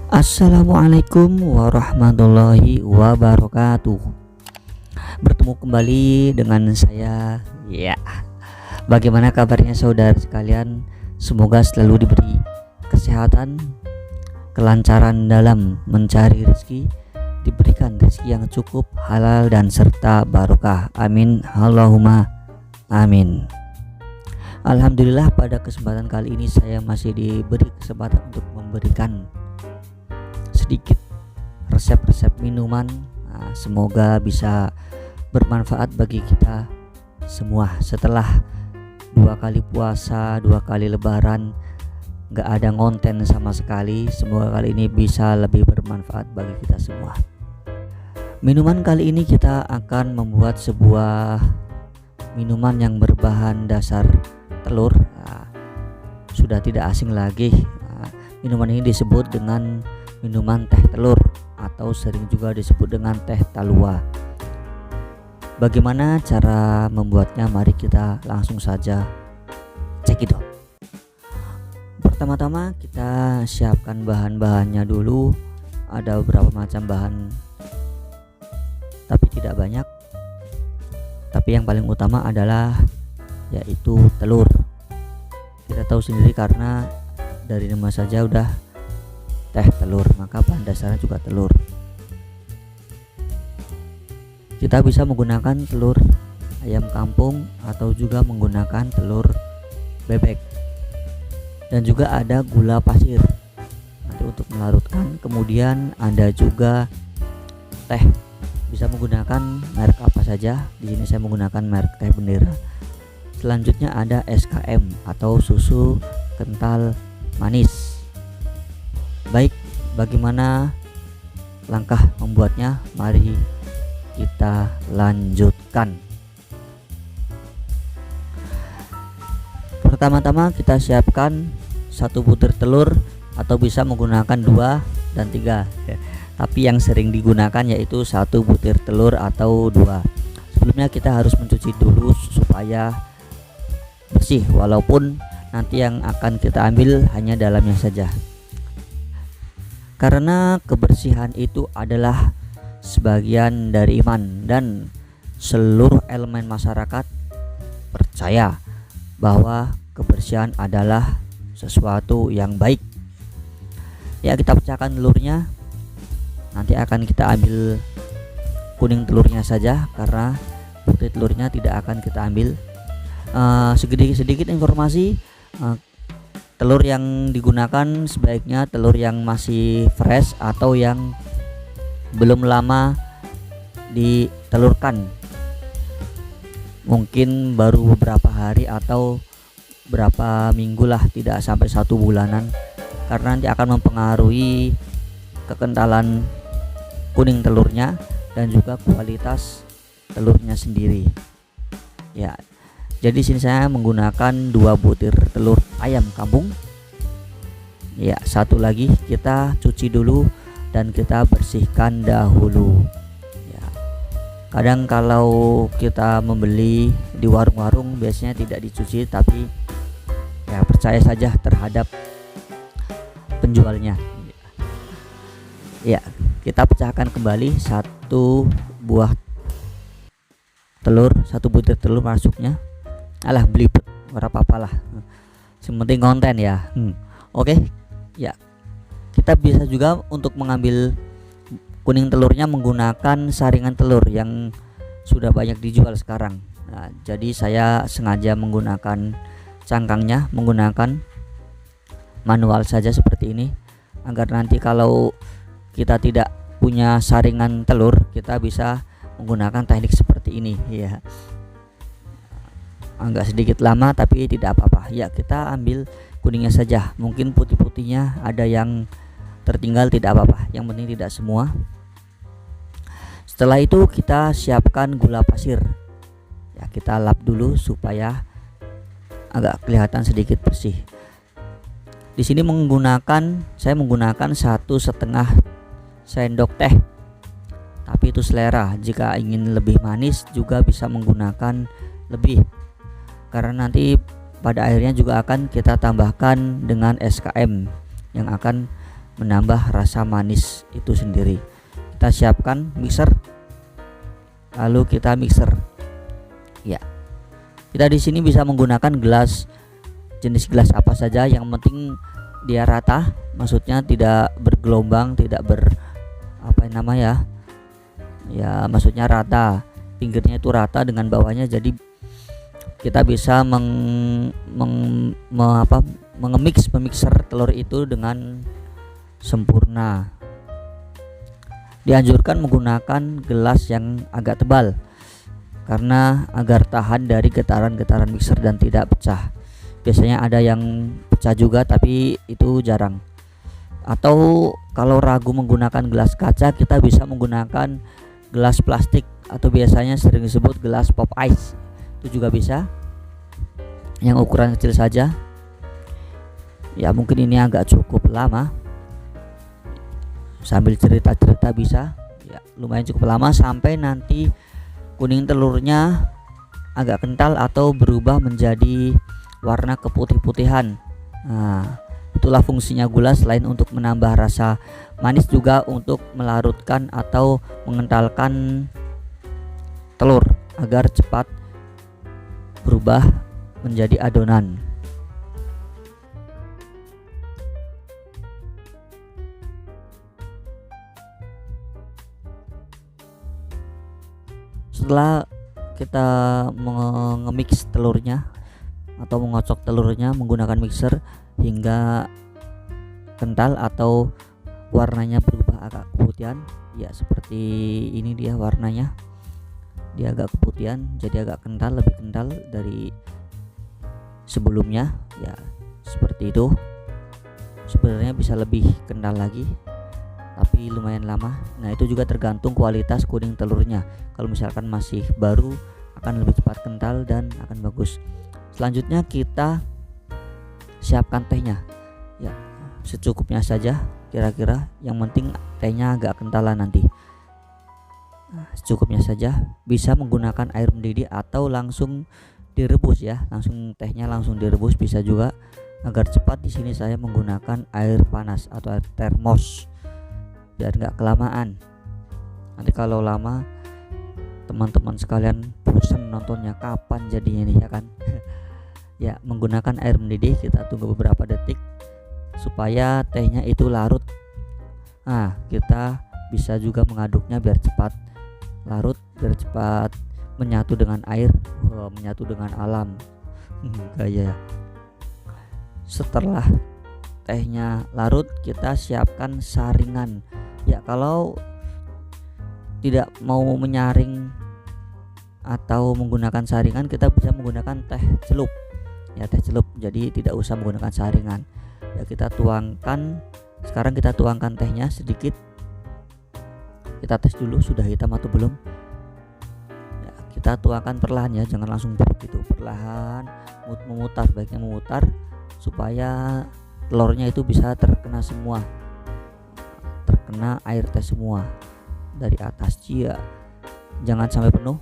Assalamualaikum warahmatullahi wabarakatuh. Bertemu kembali dengan saya. Ya, bagaimana kabarnya saudara sekalian? Semoga selalu diberi kesehatan, kelancaran dalam mencari rezeki, diberikan rezeki yang cukup, halal dan serta barokah. Amin Allahumma amin. Alhamdulillah, pada kesempatan kali ini saya masih diberi kesempatan untuk memberikan sedikit resep-resep minuman. Semoga bisa bermanfaat bagi kita semua. Setelah 2 kali puasa, 2 kali lebaran, gak ada konten sama sekali. Semoga kali ini bisa lebih bermanfaat bagi kita semua. Minuman kali ini kita akan membuat sebuah minuman yang berbahan dasar telur. Sudah tidak asing lagi, minuman ini disebut dengan minuman teh telur atau sering juga disebut dengan teh talua. Bagaimana cara membuatnya? Mari kita langsung saja cekidot. Pertama-tama kita siapkan bahan-bahannya dulu. Ada beberapa macam bahan, tapi tidak banyak. Tapi yang paling utama adalah yaitu telur. Kita tahu sendiri karena dari nama saja udah teh telur, maka bahan dasarnya juga telur. Kita bisa menggunakan telur ayam kampung atau juga menggunakan telur bebek, dan juga ada gula pasir nanti untuk melarutkan. Kemudian ada juga teh, bisa menggunakan merek apa saja. Di sini saya menggunakan merek Teh Bendera. Selanjutnya ada SKM atau susu kental manis. Baik, bagaimana langkah membuatnya? Mari kita lanjutkan. Pertama-tama kita siapkan 1 butir telur, atau bisa menggunakan 2 dan 3. Tapi yang sering digunakan yaitu 1 butir telur atau 2. Sebelumnya kita harus mencuci dulu supaya bersih, walaupun nanti yang akan kita ambil hanya dalamnya saja. Karena kebersihan itu adalah sebagian dari iman, dan seluruh elemen masyarakat percaya bahwa kebersihan adalah sesuatu yang baik. Ya, kita pecahkan telurnya. Nanti akan kita ambil kuning telurnya saja, karena putih telurnya tidak akan kita ambil. Sedikit informasi, telur yang digunakan sebaiknya telur yang masih fresh atau yang belum lama ditelurkan, mungkin baru beberapa hari atau berapa minggu lah, tidak sampai 1 bulanan, karena nanti akan mempengaruhi kekentalan kuning telurnya dan juga kualitas telurnya sendiri. Ya, jadi sini saya menggunakan 2 butir telur ayam kampung. Ya, satu lagi kita cuci dulu dan kita bersihkan dahulu. Ya, kadang kalau kita membeli di warung-warung biasanya tidak dicuci, tapi ya percaya saja terhadap penjualnya. Ya, kita pecahkan kembali 1 buah telur, 1 butir telur masuknya. Alah, belibet, berapa apalah, sementing konten ya. Oke. Ya, kita bisa juga untuk mengambil kuning telurnya menggunakan saringan telur yang sudah banyak dijual sekarang. Nah, jadi saya sengaja menggunakan cangkangnya, menggunakan manual saja seperti ini, agar nanti kalau kita tidak punya saringan telur, kita bisa menggunakan teknik seperti ini. Ya, agak sedikit lama tapi tidak apa-apa. Ya, kita ambil kuningnya saja, mungkin putih-putihnya ada yang tertinggal, tidak apa-apa, yang penting tidak semua. Setelah itu kita siapkan gula pasir. Ya, kita lap dulu supaya agak kelihatan sedikit bersih. Di sini saya menggunakan 1,5 sendok teh, tapi itu selera. Jika ingin lebih manis juga bisa menggunakan lebih, karena nanti pada akhirnya juga akan kita tambahkan dengan SKM yang akan menambah rasa manis itu sendiri. Kita siapkan mixer, lalu kita mixer. Ya, kita di sini bisa menggunakan gelas, jenis gelas apa saja, yang penting dia rata, maksudnya tidak bergelombang, tidak ya maksudnya rata, pinggirnya itu rata dengan bawahnya, jadi kita bisa memixer telur itu dengan sempurna. Dianjurkan menggunakan gelas yang agak tebal karena agar tahan dari getaran-getaran mixer dan tidak pecah. Biasanya ada yang pecah juga, tapi itu jarang. Atau kalau ragu menggunakan gelas kaca, kita bisa menggunakan gelas plastik atau biasanya sering disebut gelas pop ice. Itu juga bisa, yang ukuran kecil saja. Ya, mungkin ini agak cukup lama, sambil cerita-cerita bisa ya, lumayan cukup lama sampai nanti kuning telurnya agak kental atau berubah menjadi warna keputih-putihan. Nah, itulah fungsinya gula, selain untuk menambah rasa manis juga untuk melarutkan atau mengentalkan telur agar cepat berubah menjadi adonan. Setelah kita mengemix telurnya atau mengocok telurnya menggunakan mixer hingga kental atau warnanya berubah agak keputihan, ya seperti ini dia warnanya, dia agak keputihan, jadi agak kental, lebih kental dari sebelumnya. Ya seperti itu, sebenarnya bisa lebih kental lagi tapi lumayan lama. Nah, itu juga tergantung kualitas kuning telurnya. Kalau misalkan masih baru akan lebih cepat kental dan akan bagus. Selanjutnya kita siapkan tehnya. Ya, secukupnya saja kira-kira, yang penting tehnya agak kentalan nanti. Nah, secukupnya saja. Bisa menggunakan air mendidih atau langsung direbus ya. Tehnya langsung direbus bisa juga. Agar cepat, di sini saya menggunakan air panas atau air termos biar nggak kelamaan. Nanti kalau lama teman-teman sekalian bosan nontonnya, kapan jadinya nih ya kan. Ya, menggunakan air mendidih kita tunggu beberapa detik supaya tehnya itu larut. Nah, kita bisa juga mengaduknya biar cepat larut, biar cepat menyatu dengan air, menyatu dengan alam. Gaya. Setelah tehnya larut, kita siapkan saringan. Ya, kalau tidak mau menyaring atau menggunakan saringan, kita bisa menggunakan teh celup. Ya, teh celup, jadi tidak usah menggunakan saringan. Ya, kita tuangkan, sekarang kita tuangkan tehnya sedikit. Kita tes dulu sudah hitam atau belum. Ya, kita tuangkan perlahan ya, jangan langsung buruk gitu, perlahan memutar, baiknya memutar supaya telurnya itu bisa terkena semua, terkena air teh semua dari atas. Ya, jangan sampai penuh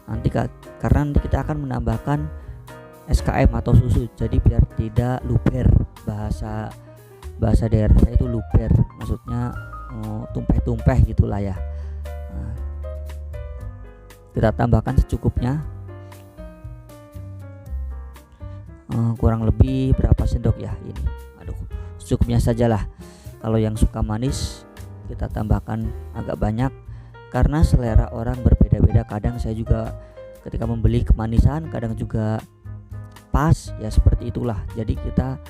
nanti karena nanti kita akan menambahkan SKM atau susu, jadi biar tidak luber. Bahasa daerah saya itu luber, maksudnya tumpeh-tumpeh gitulah ya. Nah, kita tambahkan secukupnya, kurang lebih berapa sendok ya ini, secukupnya sajalah. Kalau yang suka manis kita tambahkan agak banyak karena selera orang berbeda-beda. Kadang saya juga ketika membeli kemanisan, kadang juga pas ya, seperti itulah. Jadi kita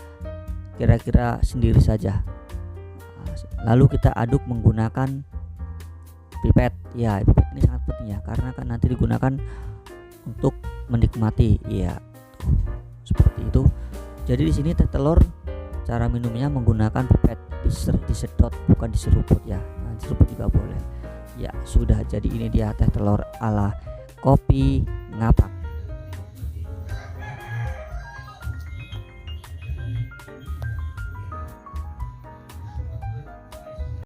kira-kira sendiri saja. Lalu kita aduk menggunakan pipet. Ya, pipet ini sangat penting ya, karena kan nanti digunakan untuk menikmati. Ya, seperti itu. Jadi di sini teh telur cara minumnya menggunakan pipet, disedot bukan diseruput ya. Nah, diseruput juga boleh. Ya, sudah, jadi ini dia teh telur ala kopi ngapak.